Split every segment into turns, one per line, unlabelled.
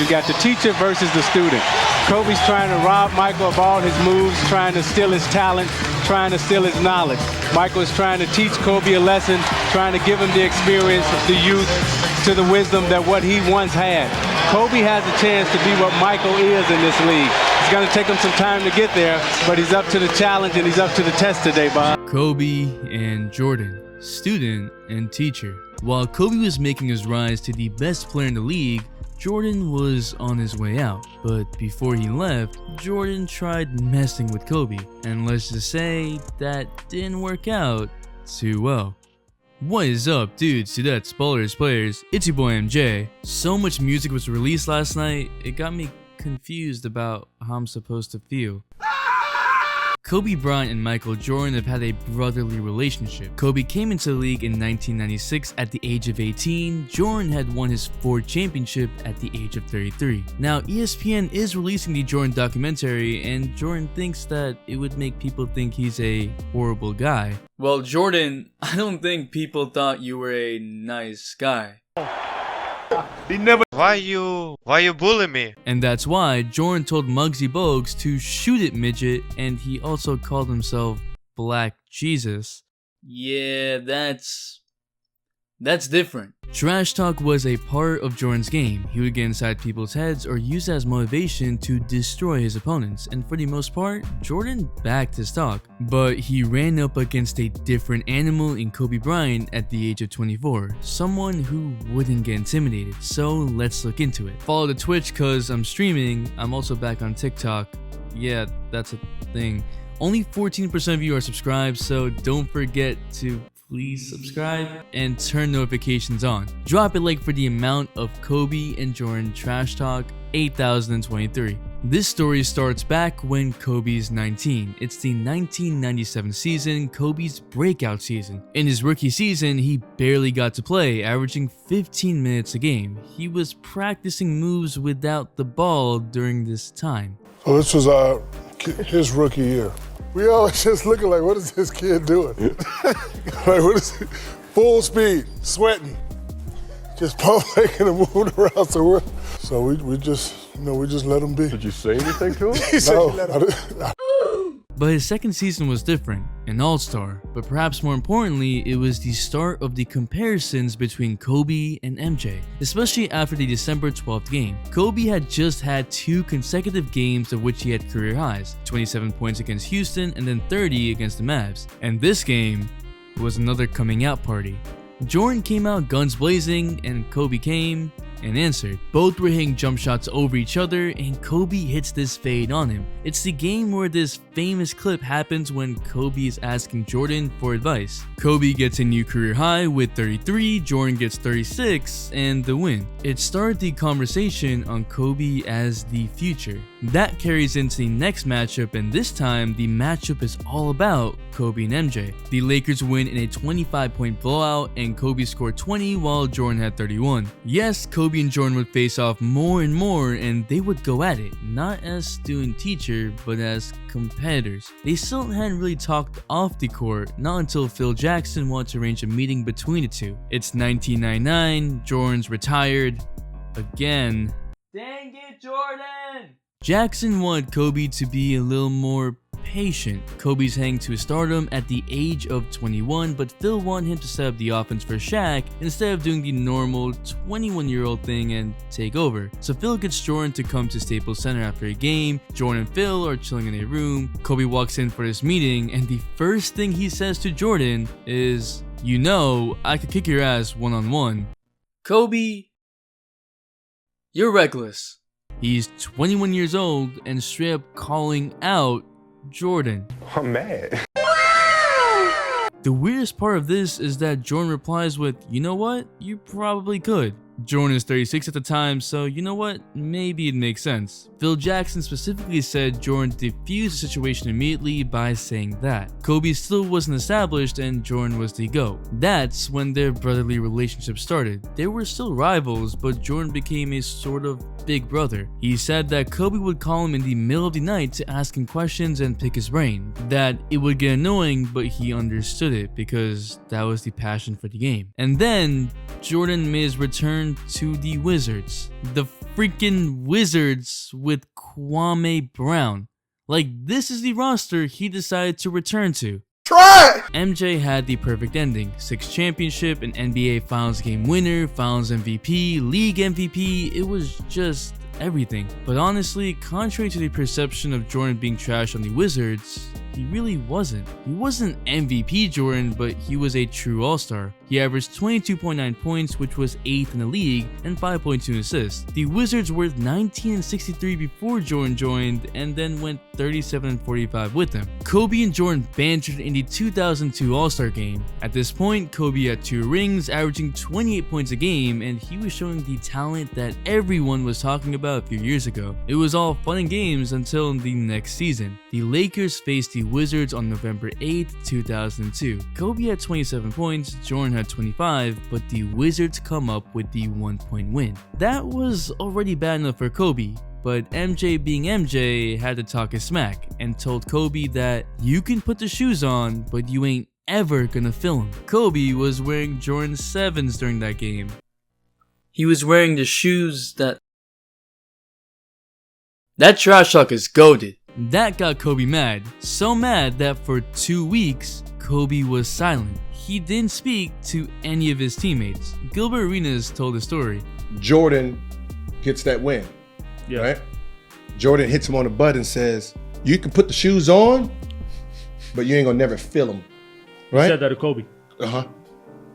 You got the teacher versus the student. Kobe's trying to rob Michael of all his moves, trying to steal his talent, trying to steal his knowledge. Michael is trying to teach Kobe a lesson, trying to give him the experience, the youth, to the wisdom that what he once had. Kobe has a chance to be what Michael is in this league. It's going to take him some time to get there, but he's up to the challenge and he's up to the test today, Bob.
Kobe and Jordan, student and teacher. While Kobe was making his rise to the best player in the league, Jordan was on his way out. But before he left, Jordan tried messing with Kobe, and let's just say that didn't work out too well. What is up, dudes, dudettes, ballers, players? It's your boy MJ. So much music was released last night, it got me confused about how I'm supposed to feel. Kobe Bryant and Michael Jordan have had a brotherly relationship. Kobe came into the league in 1996 at the age of 18. Jordan had won his fourth championship at the age of 33. Now, ESPN is releasing the Jordan documentary, and Jordan thinks that it would make people think he's a horrible guy. Well, Jordan, I don't think people thought you were a nice guy.
He never. Why you bully me?
And that's why Jordan told Muggsy Bogues to shoot it, midget, and he also called himself Black Jesus. Yeah, that's different. Trash talk was a part of Jordan's game. He would get inside people's heads or use it as motivation to destroy his opponents, and for the most part, Jordan backed his talk. But he ran up against a different animal in Kobe Bryant at the age of 24, someone who wouldn't get intimidated, so let's look into it. Follow the Twitch cause I'm streaming. I'm also back on TikTok. Yeah, that's a thing. Only 14% of you are subscribed, so don't forget to please subscribe and turn notifications on. Drop a like for the amount of Kobe and Jordan trash talk 8,023. This story starts back when Kobe's 19. It's the 1997 season, Kobe's breakout season. In his rookie season, he barely got to play, averaging 15 minutes a game. He was practicing moves without the ball during this time.
So this was his rookie year. We always just looking like, what is this kid doing? Like, what is it? Full speed, sweating, just pump faking and moving around. So we just let him be.
Did you say anything to him?
He said he let him.
But his second season was different, an all-star, but perhaps more importantly, it was the start of the comparisons between Kobe and MJ, especially after the December 12th game. Kobe had just had 2 consecutive games of which he had career highs, 27 points against Houston and then 30 against the Mavs. And this game was another coming out party. Jordan came out guns blazing and Kobe came and answered. Both were hitting jump shots over each other and Kobe hits this fade on him. It's the game where this famous clip happens when Kobe is asking Jordan for advice. Kobe gets a new career high with 33, Jordan gets 36, and the win. It started the conversation on Kobe as the future. That carries into the next matchup, and this time the matchup is all about Kobe and MJ. The Lakers win in a 25-point blowout and Kobe scored 20 while Jordan had 31. Yes, Kobe and Jordan would face off more and more and they would go at it, not as student-teacher, but as competitors. They still hadn't really talked off the court, not until Phil Jackson wanted to arrange a meeting between the two. It's 1999, Jordan's retired again. Dang it, Jordan! Jackson wanted Kobe to be a little more patient. Kobe's heading to stardom at the age of 21, but Phil wanted him to set up the offense for Shaq instead of doing the normal 21-year-old thing and take over. So Phil gets Jordan to come to Staples Center after a game. Jordan and Phil are chilling in a room. Kobe walks in for this meeting, and the first thing he says to Jordan is, "You know, I could kick your ass one-on-one." Kobe, you're reckless. He's 21 years old and straight up calling out Jordan.
I'm mad.
The weirdest part of this is that Jordan replies with, "You know what? You probably could." Jordan is 36 at the time, so you know what? Maybe it makes sense. Phil Jackson specifically said Jordan defused the situation immediately by saying that. Kobe still wasn't established and Jordan was the GOAT. That's when their brotherly relationship started. They were still rivals, but Jordan became a sort of big brother. He said that Kobe would call him in the middle of the night to ask him questions and pick his brain. That it would get annoying, but he understood it because that was the passion for the game. And then Jordan made his return to the Wizards. The freaking Wizards with Kwame Brown. Like, this is the roster he decided to return to.
Try it!
MJ had the perfect ending. 6 championship, an NBA Finals game winner, Finals MVP, League MVP. It was just everything. But honestly, contrary to the perception of Jordan being trash on the Wizards, he really wasn't. He wasn't MVP Jordan, but he was a true all-star. He averaged 22.9 points, which was 8th in the league, and 5.2 assists. The Wizards were 19-63 before Jordan joined, and then went 37-45 with him. Kobe and Jordan bantered in the 2002 All-Star game. At this point, Kobe had 2 rings, averaging 28 points a game, and he was showing the talent that everyone was talking about a few years ago. It was all fun and games until the next season. The Lakers faced the Wizards on November 8, 2002. Kobe had 27 points, Jordan had 25, but the Wizards come up with the 1-point win. That was already bad enough for Kobe, but MJ being MJ had to talk his smack and told Kobe that you can put the shoes on, but you ain't ever gonna fill them. Kobe was wearing Jordan 7s during that game. He was wearing the shoes that trash talk is goated. That got Kobe mad, so mad that for 2 weeks, Kobe was silent. He didn't speak to any of his teammates. Gilbert Arenas told the story.
Jordan gets that win, right? Jordan hits him on the butt and says, you can put the shoes on, but you ain't gonna never fill them, right?
He said that to Kobe.
Uh-huh.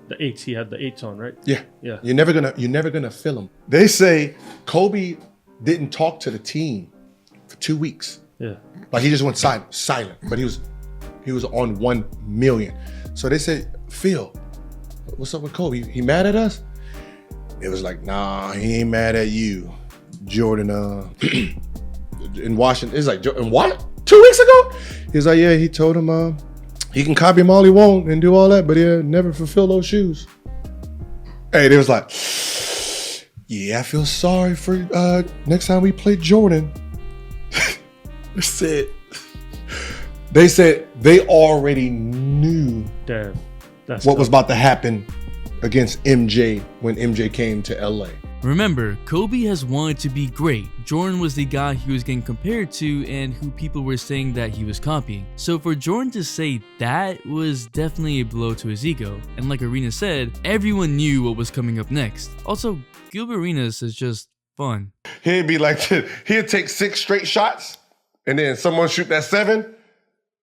The 8s, he had the 8s on, right?
Yeah.
Yeah.
You're never gonna fill them. They say Kobe didn't talk to the team for 2 weeks.
Yeah.
Like he just went silent, but he was on 1 million. So they said, Phil, what's up with Kobe? He mad at us? It was like, nah, he ain't mad at you. Jordan, in Washington, it's like, in what? 2 weeks ago? He was like, yeah, he told him he can copy him all he want and do all that, but he'll never fulfill those shoes. Hey, they was like, yeah, I feel sorry for next time we play Jordan. They said they already knew
Damn. That's
what was about to happen against MJ when MJ came to LA.
Remember, Kobe has wanted to be great. Jordan was the guy he was getting compared to and who people were saying that he was copying. So for Jordan to say that was definitely a blow to his ego. And like Arena said, everyone knew what was coming up next. Also, Gilbert Arenas is just fun.
He'd be like, he'd take 6 straight shots and then someone shoot that 7.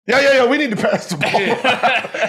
Yeah, we need to pass the ball.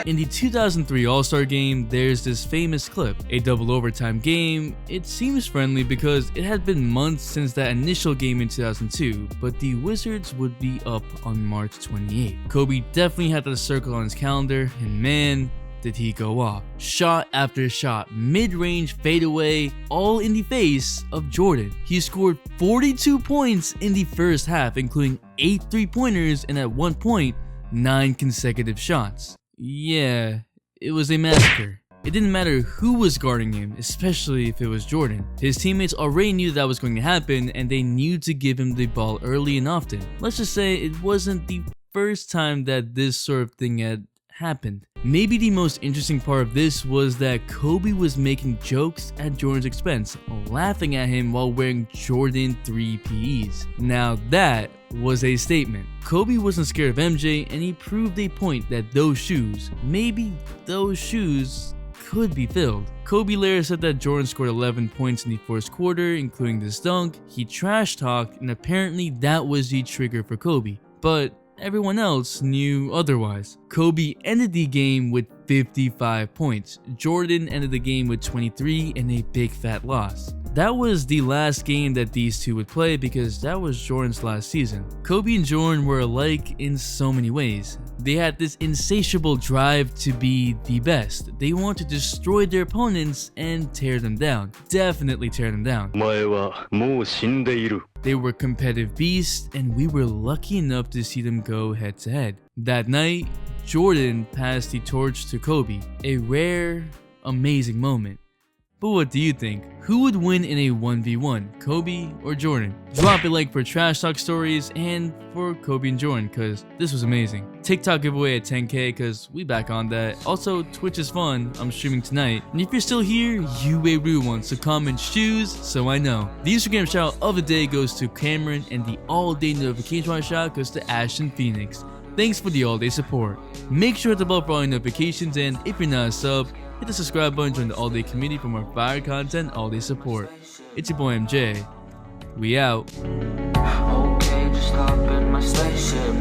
In the 2003 All-Star game, there's this famous clip, a double overtime game. It seems friendly because it had been months since that initial game in 2002, but the Wizards would be up on March 28. Kobe definitely had that circle on his calendar, and man, did he go off. Shot after shot, mid-range fadeaway, all in the face of Jordan. He scored 42 points in the first half, including 8 3-pointers and at one point, 9 consecutive shots. Yeah, it was a massacre. It didn't matter who was guarding him, especially if it was Jordan. His teammates already knew that was going to happen and they knew to give him the ball early and often. Let's just say it wasn't the first time that this sort of thing had happened. Maybe the most interesting part of this was that Kobe was making jokes at Jordan's expense, laughing at him while wearing Jordan 3 PEs. Now that was a statement. Kobe wasn't scared of MJ and he proved a point that those shoes, maybe those shoes, could be filled. Kobe later said that Jordan scored 11 points in the first quarter, including this dunk. He trash talked and apparently that was the trigger for Kobe. But everyone else knew otherwise. Kobe ended the game with 55 points. Jordan ended the game with 23 and a big fat loss. That was the last game that these two would play because that was Jordan's last season. Kobe and Jordan were alike in so many ways. They had this insatiable drive to be the best. They wanted to destroy their opponents and tear them down. Definitely tear them down. They were competitive beasts and we were lucky enough to see them go head to head. That night, Jordan passed the torch to Kobe. A rare, amazing moment. But what do you think? Who would win in a 1v1, Kobe or Jordan? Drop a like for trash talk stories and for Kobe and Jordan, cause this was amazing. TikTok giveaway at 10K, cause we back on that. Also, Twitch is fun, I'm streaming tonight. And if you're still here, you a real one, so comment shoes so I know. The Instagram shout of the day goes to Cameron, and the all-day notification shout goes to Ashton Phoenix. Thanks for the all-day support. Make sure to hit the bell for all notifications, and if you're not a sub, hit the subscribe button, join the all-day community for more fire content, all-day support. It's your boy MJ. We out.
Okay, just hop in my spaceship.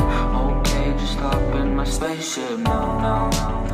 Okay, just hop in my spaceship. No, no, no.